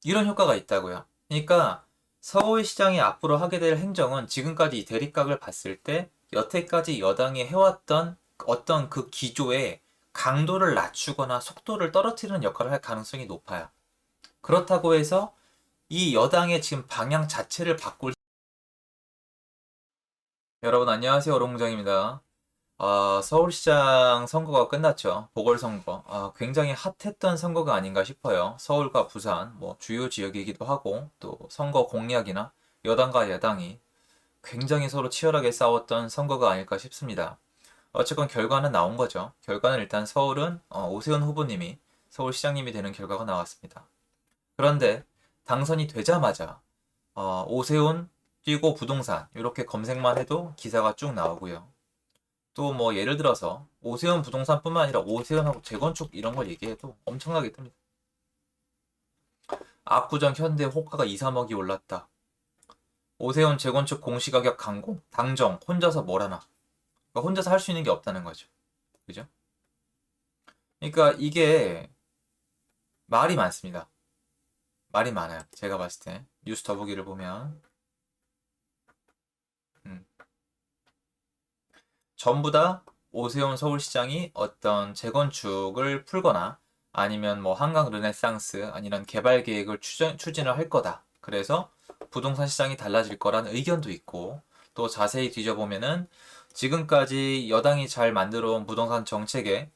이런 효과가 있다고요. 그러니까 서울시장이 앞으로 하게 될 행정은 지금까지 이 대립각을 봤을 때 여태까지 여당이 해왔던 어떤 그 기조의 강도를 낮추거나 속도를 떨어뜨리는 역할을 할 가능성이 높아요. 그렇다고 해서 이 여당의 지금 방향 자체를 바꿀. 여러분 안녕하세요. 어롱공장입니다. 서울시장 선거가 끝났죠. 보궐선거. 굉장히 핫했던 선거가 아닌가 싶어요. 서울과 부산, 뭐 주요 지역이기도 하고, 또 선거 공약이나 여당과 야당이 굉장히 서로 치열하게 싸웠던 선거가 아닐까 싶습니다. 어쨌건 결과는 나온 거죠. 결과는 일단 서울은 오세훈 후보님이 서울시장님이 되는 결과가 나왔습니다. 그런데 당선이 되자마자 오세훈 뛰고 부동산 이렇게 검색만 해도 기사가 쭉 나오고요. 또 뭐 예를 들어서 오세훈 부동산뿐만 아니라 오세훈하고 재건축 이런 걸 얘기해도 엄청나게 뜹니다. 압구정 현대 호가가 2, 3억이 올랐다. 오세훈 재건축 공시가격 강공, 당정 혼자서 뭘 하나. 그러니까 혼자서 할 수 있는 게 없다는 거죠. 그죠? 그러니까 이게 말이 많습니다. 말이 많아요. 제가 봤을 때 뉴스 더보기를 보면 음, 전부 다 오세훈 서울시장이 어떤 재건축을 풀거나 아니면 뭐 한강 르네상스 아니면 개발 계획을 추진을 할 거다. 그래서 부동산 시장이 달라질 거라는 의견도 있고 또 자세히 뒤져보면은 지금까지 여당이 잘 만들어온 부동산 정책에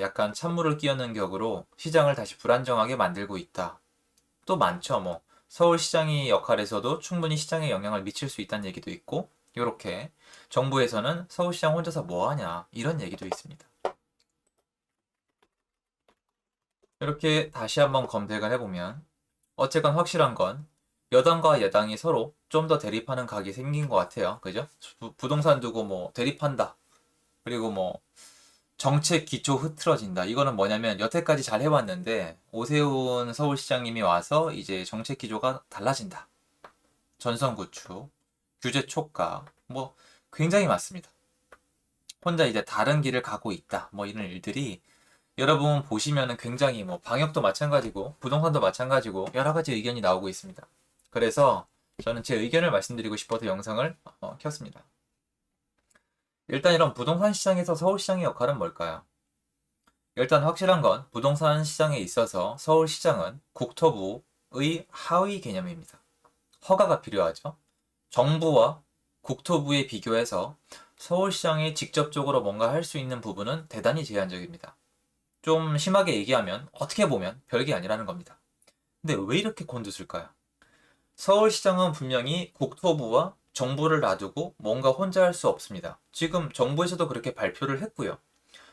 약간 찬물을 끼얹는 격으로 시장을 다시 불안정하게 만들고 있다. 또 많죠. 뭐 서울시장의 역할에서도 충분히 시장에 영향을 미칠 수 있다는 얘기도 있고 이렇게 정부에서는 서울시장 혼자서 뭐 하냐 이런 얘기도 있습니다. 이렇게 다시 한번 검색을 해보면 어쨌건 확실한 건 여당과 야당이 서로 좀 더 대립하는 각이 생긴 것 같아요. 그죠? 부동산 두고 뭐 대립한다. 그리고 뭐 정책 기초 흐트러진다. 이거는 뭐냐면 여태까지 잘 해왔는데 오세훈 서울시장님이 와서 이제 정책 기조가 달라진다. 전선 구축, 규제 촉각, 뭐 굉장히 많습니다. 혼자 이제 다른 길을 가고 있다. 뭐 이런 일들이 여러분 보시면은 굉장히 뭐 방역도 마찬가지고 부동산도 마찬가지고 여러 가지 의견이 나오고 있습니다. 그래서 저는 제 의견을 말씀드리고 싶어서 영상을 켰습니다. 일단 이런 부동산 시장에서 서울시장의 역할은 뭘까요? 일단 확실한 건 부동산 시장에 있어서 서울시장은 국토부의 하위 개념입니다. 허가가 필요하죠. 정부와 국토부에 비교해서 서울시장이 직접적으로 뭔가 할 수 있는 부분은 대단히 제한적입니다. 좀 심하게 얘기하면 어떻게 보면 별게 아니라는 겁니다. 근데 왜 이렇게 곤두설까요? 서울시장은 분명히 국토부와 정부를 놔두고 뭔가 혼자 할 수 없습니다. 지금 정부에서도 그렇게 발표를 했고요.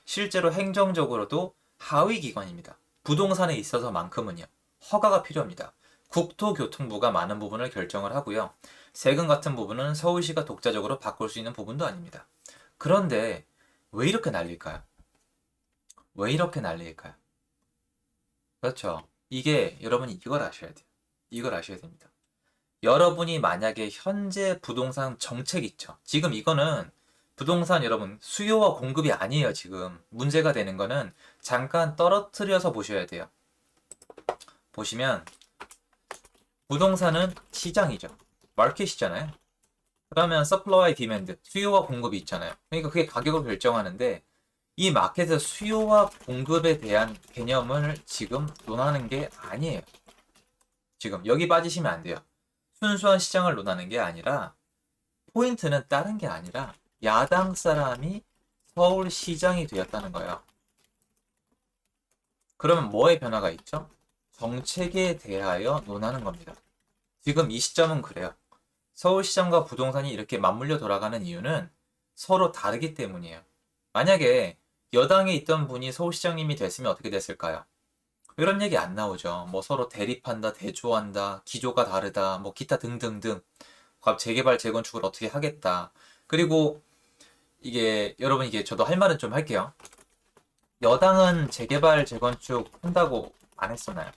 실제로 행정적으로도 하위 기관입니다. 부동산에 있어서만큼은요. 허가가 필요합니다. 국토교통부가 많은 부분을 결정을 하고요. 세금 같은 부분은 서울시가 독자적으로 바꿀 수 있는 부분도 아닙니다. 그런데 왜 이렇게 날릴까요? 왜 이렇게 날릴까요? 그렇죠. 이게 여러분이 이걸 아셔야 돼요. 이걸 아셔야 됩니다. 여러분이 만약에 현재 부동산 정책 있죠. 지금 이거는 부동산 여러분 수요와 공급이 아니에요. 지금 문제가 되는 거는 잠깐 떨어뜨려서 보셔야 돼요. 보시면 부동산은 시장이죠. 마켓이잖아요. 그러면 서플라이 디맨드 수요와 공급이 있잖아요. 그러니까 그게 가격을 결정하는데 이 마켓의 수요와 공급에 대한 개념을 지금 논하는 게 아니에요. 지금 여기 빠지시면 안 돼요. 순수한 시장을 논하는 게 아니라 포인트는 다른 게 아니라 야당 사람이 서울시장이 되었다는 거예요. 그러면 뭐의 변화가 있죠? 정책에 대하여 논하는 겁니다. 지금 이 시점은 그래요. 서울시장과 부동산이 이렇게 맞물려 돌아가는 이유는 서로 다르기 때문이에요. 만약에 여당에 있던 분이 서울시장님이 됐으면 어떻게 됐을까요? 이런 얘기 안 나오죠. 뭐 서로 대립한다, 대조한다, 기조가 다르다, 뭐 기타 등등등. 재개발, 재건축을 어떻게 하겠다. 그리고 이게 여러분 이게 저도 할 말은 좀 할게요. 여당은 재개발, 재건축 한다고 안 했었나요?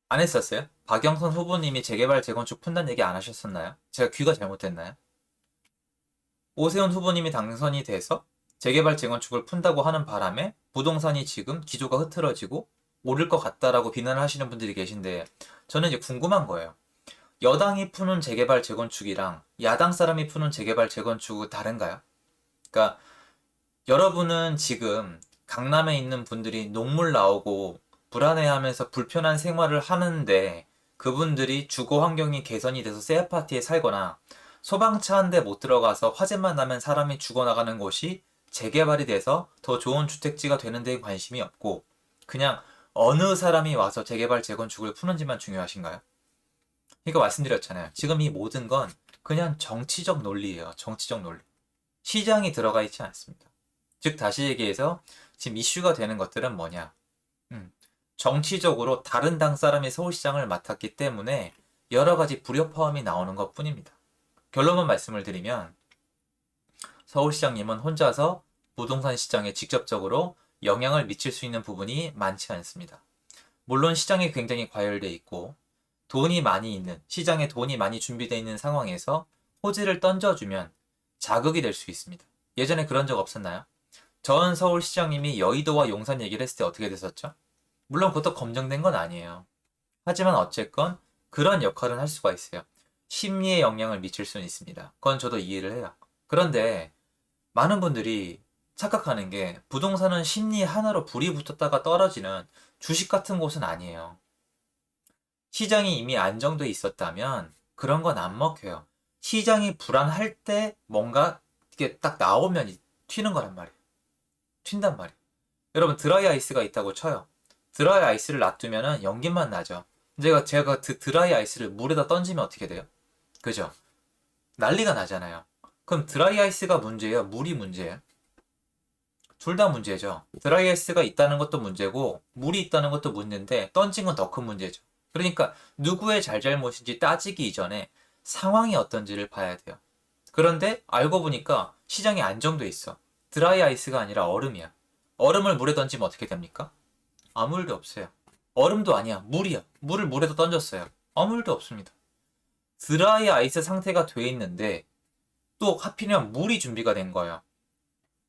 안 했었어요? 박영선 후보님이 재개발, 재건축 푼다는 얘기 안 하셨었나요? 제가 귀가 잘못됐나요? 오세훈 후보님이 당선이 돼서 재개발, 재건축을 푼다고 하는 바람에 부동산이 지금 기조가 흐트러지고 오를 것 같다라고 비난을 하시는 분들이 계신데 저는 이제 궁금한 거예요. 여당이 푸는 재개발, 재건축이랑 야당 사람이 푸는 재개발, 재건축은 다른가요? 그러니까 여러분은 지금 강남에 있는 분들이 녹물 나오고 불안해하면서 불편한 생활을 하는데 그분들이 주거 환경이 개선이 돼서 새 아파트에 살거나 소방차 한 대 못 들어가서 화재만 나면 사람이 죽어나가는 곳이 재개발이 돼서 더 좋은 주택지가 되는 데 관심이 없고 그냥 어느 사람이 와서 재개발, 재건축을 푸는지만 중요하신가요? 이거 말씀드렸잖아요. 지금 이 모든 건 그냥 정치적 논리예요. 정치적 논리. 시장이 들어가 있지 않습니다. 즉 다시 얘기해서 지금 이슈가 되는 것들은 뭐냐? 정치적으로 다른 당 사람이 서울시장을 맡았기 때문에 여러 가지 불협화음이 나오는 것 뿐입니다. 결론만 말씀을 드리면 서울시장님은 혼자서 부동산 시장에 직접적으로 영향을 미칠 수 있는 부분이 많지 않습니다. 물론 시장이 굉장히 과열돼 있고 돈이 많이 있는 시장에 돈이 많이 준비되어 있는 상황에서 호재를 던져주면 자극이 될 수 있습니다. 예전에 그런 적 없었나요? 전 서울시장님이 여의도와 용산 얘기를 했을 때 어떻게 됐었죠? 물론 그것도 검증된 건 아니에요. 하지만 어쨌건 그런 역할은 할 수가 있어요. 심리에 영향을 미칠 수는 있습니다. 그건 저도 이해를 해요. 그런데 많은 분들이 착각하는 게 부동산은 심리 하나로 불이 붙었다가 떨어지는 주식 같은 곳은 아니에요. 시장이 이미 안정돼 있었다면 그런 건 안 먹혀요. 시장이 불안할 때 뭔가 이게 딱 나오면 튀는 거란 말이에요. 튄단 말이에요. 여러분 드라이 아이스가 있다고 쳐요. 드라이 아이스를 놔두면 연기만 나죠. 제가 드라이 아이스를 물에다 던지면 어떻게 돼요? 그죠? 난리가 나잖아요. 그럼 드라이 아이스가 문제예요? 물이 문제예요? 둘 다 문제죠. 드라이 아이스가 있다는 것도 문제고 물이 있다는 것도 문제인데 던진 건 더 큰 문제죠. 그러니까 누구의 잘잘못인지 따지기 이전에 상황이 어떤지를 봐야 돼요. 그런데 알고 보니까 시장이 안정돼 있어. 드라이 아이스가 아니라 얼음이야. 얼음을 물에 던지면 어떻게 됩니까? 아무 일도 없어요. 얼음도 아니야. 물이야. 물을 물에다 던졌어요. 아무 일도 없습니다. 드라이 아이스 상태가 돼 있는데 또 하필이면 물이 준비가 된 거예요.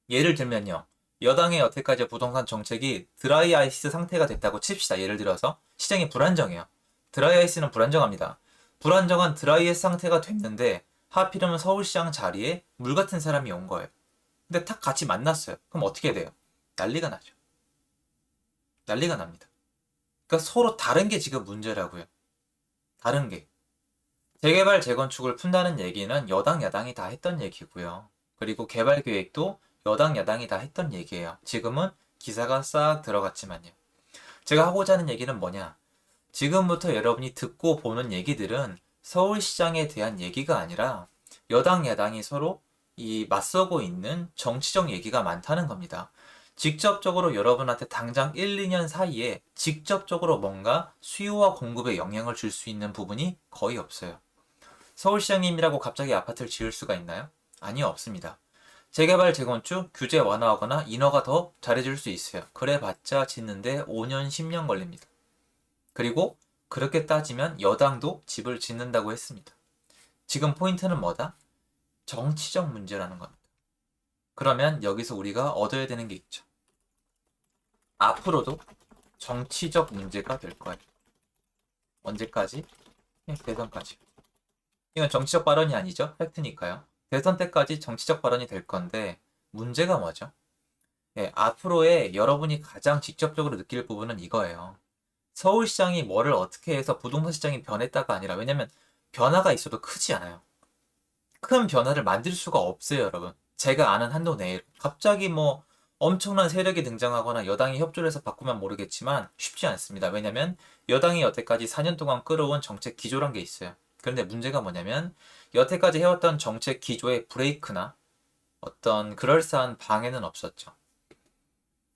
예를 들면요. 여당의 여태까지 부동산 정책이 드라이 아이스 상태가 됐다고 칩시다. 예를 들어서 시장이 불안정해요. 드라이 아이스는 불안정합니다. 불안정한 드라이 아이스 상태가 됐는데 하필이면 서울시장 자리에 물 같은 사람이 온 거예요. 근데 탁 같이 만났어요. 그럼 어떻게 돼요? 난리가 나죠. 난리가 납니다. 그러니까 서로 다른 게 지금 문제라고요. 다른 게. 재개발, 재건축을 푼다는 얘기는 여당, 야당이 다 했던 얘기고요. 그리고 개발 계획도 여당, 야당이 다 했던 얘기예요. 지금은 기사가 싹 들어갔지만요. 제가 하고자 하는 얘기는 뭐냐? 지금부터 여러분이 듣고 보는 얘기들은 서울시장에 대한 얘기가 아니라 여당, 야당이 서로 이 맞서고 있는 정치적 얘기가 많다는 겁니다. 직접적으로 여러분한테 당장 1, 2년 사이에 직접적으로 뭔가 수요와 공급에 영향을 줄 수 있는 부분이 거의 없어요. 서울시장님이라고 갑자기 아파트를 지을 수가 있나요? 아니요, 없습니다. 재개발, 재건축, 규제 완화하거나 인허가 더 잘해줄 수 있어요. 그래봤자 짓는데 5년, 10년 걸립니다. 그리고 그렇게 따지면 여당도 집을 짓는다고 했습니다. 지금 포인트는 뭐다? 정치적 문제라는 겁니다. 그러면 여기서 우리가 얻어야 되는 게 있죠. 앞으로도 정치적 문제가 될 거예요. 언제까지? 대선까지. 이건 정치적 발언이 아니죠. 팩트니까요. 대선 때까지 정치적 발언이 될 건데 문제가 뭐죠? 앞으로의 여러분이 가장 직접적으로 느낄 부분은 이거예요. 서울시장이 뭐를 어떻게 해서 부동산 시장이 변했다가 아니라 왜냐면 변화가 있어도 크지 않아요. 큰 변화를 만들 수가 없어요, 여러분. 제가 아는 한도 내에 갑자기 뭐 엄청난 세력이 등장하거나 여당이 협조를 해서 바꾸면 모르겠지만 쉽지 않습니다. 왜냐면 여당이 여태까지 4년 동안 끌어온 정책 기조란 게 있어요. 그런데 문제가 뭐냐면 여태까지 해왔던 정책 기조의 브레이크나 어떤 그럴싸한 방해는 없었죠.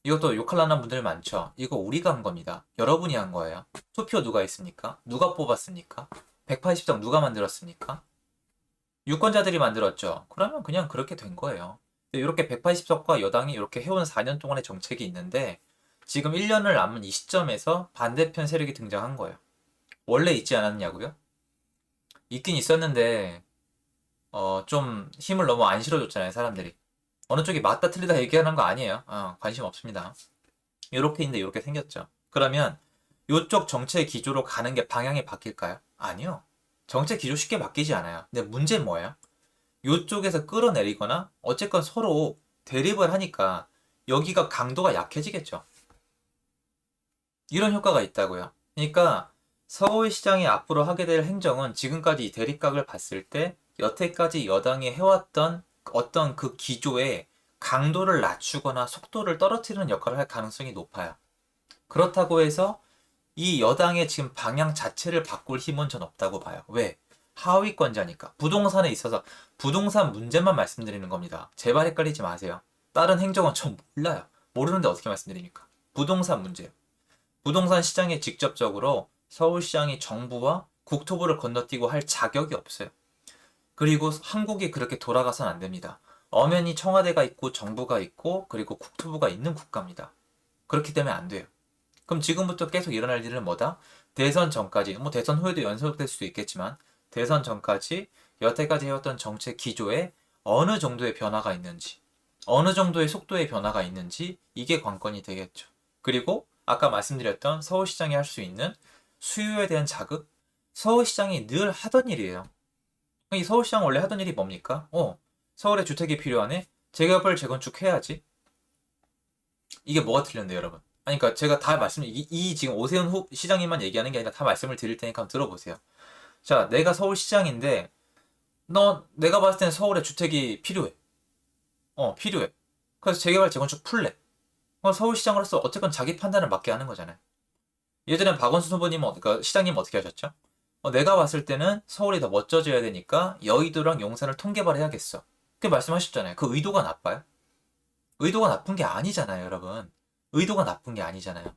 이것도 욕할라는 분들 많죠. 이거 우리가 한 겁니다. 여러분이 한 거예요. 투표 누가 했습니까? 누가 뽑았습니까? 180석 누가 만들었습니까? 유권자들이 만들었죠. 그러면 그냥 그렇게 된 거예요. 이렇게 180석과 여당이 이렇게 해온 4년 동안의 정책이 있는데 지금 1년을 남은 이 시점에서 반대편 세력이 등장한 거예요. 원래 있지 않았냐고요? 있긴 있었는데 좀 힘을 너무 안 실어줬잖아요, 사람들이. 어느 쪽이 맞다 틀리다 얘기하는 거 아니에요. 관심 없습니다. 이렇게 있는데 이렇게 생겼죠. 그러면 이쪽 정책 기조로 가는 게 방향이 바뀔까요? 아니요. 정책 기조 쉽게 바뀌지 않아요. 근데 문제는 뭐예요? 이쪽에서 끌어내리거나 어쨌건 서로 대립을 하니까 여기가 강도가 약해지겠죠. 이런 효과가 있다고요. 그러니까 서울시장이 앞으로 하게 될 행정은 지금까지 이 대립각을 봤을 때 여태까지 여당이 해왔던 어떤 그 기조의 강도를 낮추거나 속도를 떨어뜨리는 역할을 할 가능성이 높아요. 그렇다고 해서 이 여당의 지금 방향 자체를 바꿀 힘은 전 없다고 봐요. 왜? 하위권자니까. 부동산에 있어서 부동산 문제만 말씀드리는 겁니다. 제발 헷갈리지 마세요. 다른 행정은 전 몰라요. 모르는데 어떻게 말씀드립니까? 부동산 문제요. 부동산 시장에 직접적으로 서울시장이 정부와 국토부를 건너뛰고 할 자격이 없어요. 그리고 한국이 그렇게 돌아가선 안 됩니다. 엄연히 청와대가 있고 정부가 있고 그리고 국토부가 있는 국가입니다. 그렇기 때문에 안 돼요. 그럼 지금부터 계속 일어날 일은 뭐다? 대선 전까지, 뭐 대선 후에도 연속될 수도 있겠지만 대선 전까지 여태까지 해왔던 정책 기조에 어느 정도의 변화가 있는지, 어느 정도의 속도의 변화가 있는지 이게 관건이 되겠죠. 그리고 아까 말씀드렸던 서울시장이 할 수 있는 수요에 대한 자극? 서울시장이 늘 하던 일이에요. 이 서울시장 원래 하던 일이 뭡니까? 서울에 주택이 필요하네? 재개발 재건축해야지. 이게 뭐가 틀렸는데 여러분? 아니 그러니까 제가 다 지금 오세훈 시장님만 얘기하는 게 아니라 다 말씀을 드릴 테니까 한번 들어보세요. 자, 내가 서울시장인데 내가 봤을 땐 서울에 주택이 필요해. 필요해. 그래서 재개발 재건축 풀래. 서울시장으로서 어쨌건 자기 판단을 맞게 하는 거잖아요. 예전에 박원순 후보님은 그러니까 시장님 어떻게 하셨죠? 내가 봤을 때는 서울이 더 멋져져야 되니까 여의도랑 용산을 통개발해야겠어. 그렇게 말씀하셨잖아요. 그 의도가 나빠요? 의도가 나쁜 게 아니잖아요, 여러분. 의도가 나쁜 게 아니잖아요.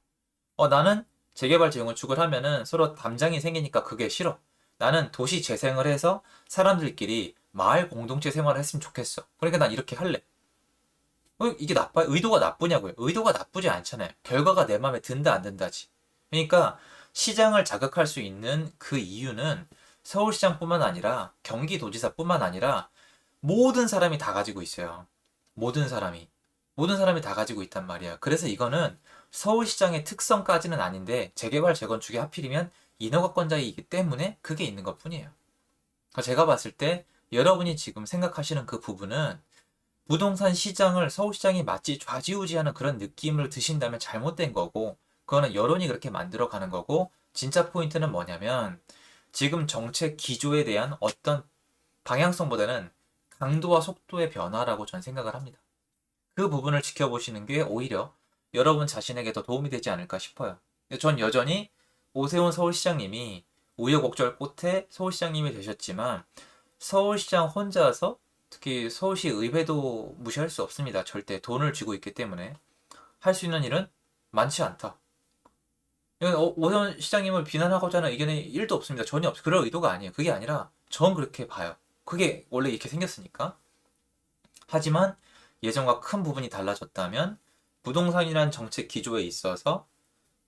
나는 재개발 재건축을 하면은 서로 담장이 생기니까 그게 싫어. 나는 도시 재생을 해서 사람들끼리 마을 공동체 생활을 했으면 좋겠어. 그러니까 난 이렇게 할래. 이게 나빠요? 의도가 나쁘냐고요? 의도가 나쁘지 않잖아요. 결과가 내 마음에 든다 안 든다지. 그러니까 시장을 자극할 수 있는 그 이유는 서울시장뿐만 아니라 경기도지사뿐만 아니라 모든 사람이 다 가지고 있어요. 모든 사람이. 모든 사람이 다 가지고 있단 말이야. 그래서 이거는 서울시장의 특성까지는 아닌데 재개발 재건축이 하필이면 인허가권자이기 때문에 그게 있는 것 뿐이에요. 그러니까 제가 봤을 때 여러분이 지금 생각하시는 그 부분은 부동산 시장을 서울시장이 마치 좌지우지하는 그런 느낌을 드신다면 잘못된 거고 그거는 여론이 그렇게 만들어가는 거고 진짜 포인트는 뭐냐면 지금 정책 기조에 대한 어떤 방향성보다는 강도와 속도의 변화라고 전 생각을 합니다. 그 부분을 지켜보시는 게 오히려 여러분 자신에게 더 도움이 되지 않을까 싶어요. 전 여전히 오세훈 서울시장님이 우여곡절 끝에 서울시장님이 되셨지만 서울시장 혼자서 특히 서울시 의회도 무시할 수 없습니다. 절대 돈을 쥐고 있기 때문에 할 수 있는 일은 많지 않다. 이건 오세훈 시장님을 비난하고자 하는 의견이 1도 없습니다. 전혀 없어요. 그럴 의도가 아니에요. 그게 아니라 전 그렇게 봐요. 그게 원래 이렇게 생겼으니까. 하지만 예전과 큰 부분이 달라졌다면 부동산이란 정책 기조에 있어서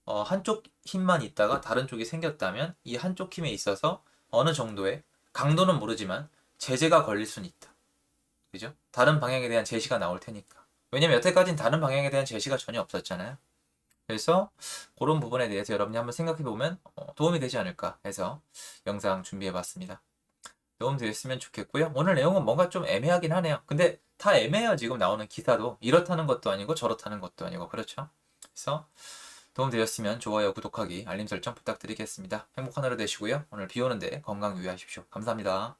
한쪽 힘만 있다가 다른 쪽이 생겼다면 이 한쪽 힘에 있어서 어느 정도의 강도는 모르지만 제재가 걸릴 수는 있다. 그죠? 다른 방향에 대한 제시가 나올 테니까. 왜냐면 여태까지는 다른 방향에 대한 제시가 전혀 없었잖아요. 그래서 그런 부분에 대해서 여러분이 한번 생각해보면 도움이 되지 않을까 해서 영상 준비해봤습니다. 도움 되셨으면 좋겠고요. 오늘 내용은 뭔가 좀 애매하긴 하네요. 근데 다 애매해요. 지금 나오는 기사도 이렇다는 것도 아니고 저렇다는 것도 아니고 그렇죠. 그래서 도움 되셨으면 좋아요, 구독하기, 알림 설정 부탁드리겠습니다. 행복한 하루 되시고요. 오늘 비 오는데 건강 유의하십시오. 감사합니다.